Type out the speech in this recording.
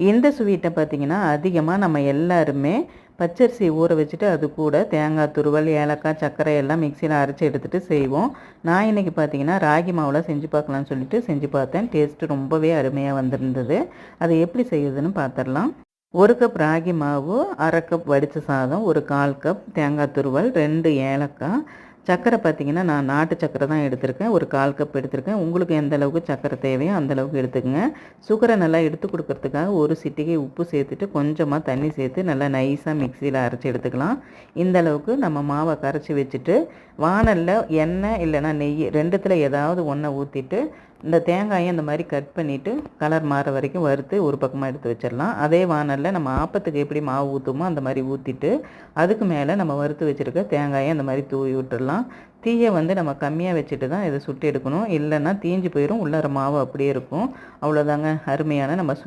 இந்த ஸ்வீட்டை பார்த்திங்கன்னா அதிகமாக நம்ம எல்லாருமே பச்சரிசி ஊற வச்சுட்டு அது கூட தேங்காய் துருவல், ஏலக்காய், சர்க்கரை எல்லாம் மிக்சியில் அரைச்சி எடுத்துகிட்டு செய்வோம். நான் இன்றைக்கி பார்த்திங்கன்னா ராகி மாவில் செஞ்சு பார்க்கலான்னு சொல்லிட்டு செஞ்சு பார்த்தேன். டேஸ்ட்டு ரொம்பவே அருமையாக வந்திருந்தது. அதை எப்படி செய்யுதுன்னு பார்த்துடலாம். 1 கப் ராகி மாவு, 1/2 கப் வடித்த சாதம், ஒரு 1/4 கப் தேங்காய் துருவல், 2 ஏலக்காய், சர்க்கரை பார்த்திங்கன்னா நான் நாட்டு சர்க்கரை தான் எடுத்திருக்கேன். ஒரு 1/4 கப் எடுத்திருக்கேன். உங்களுக்கு எந்த அளவுக்கு சர்க்கரை தேவையோ அந்தளவுக்கு எடுத்துக்கங்க. சுகரை நல்லா எடுத்து கொடுக்கறதுக்காக ஒரு சிட்டிகை உப்பு சேர்த்துட்டு கொஞ்சமாக தண்ணி சேர்த்து நல்லா நைஸாக மிக்சியில் அரைச்சி எடுத்துக்கலாம். இந்த அளவுக்கு நம்ம மாவை கரைச்சி வச்சுட்டு வாணலில் எண்ணெய் இல்லைன்னா நெய் ரெண்டுத்தில் ஏதாவது ஒன்றை ஊற்றிட்டு இந்த தேங்காயை இந்த மாதிரி கட் பண்ணிவிட்டு கலர் மாற வரைக்கும் வறுத்து ஒரு பக்கமாக எடுத்து வச்சிடலாம். அதே வாணலில் நம்ம ஆப்பத்துக்கு எப்படி மாவு ஊற்றுமோ அந்த மாதிரி ஊற்றிட்டு அதுக்கு மேலே நம்ம வறுத்து வச்சுருக்க தேங்காயை அந்த மாதிரி தூவி விட்டுடலாம். தீயை நம்ம கம்மியாக வச்சுட்டு தான் இதை சுட்டு எடுக்கணும். இல்லைன்னா தீஞ்சு போயிடும், உள்ளார மாவு அப்படியே இருக்கும். அவ்வளோதாங்க, அருமையான நம்ம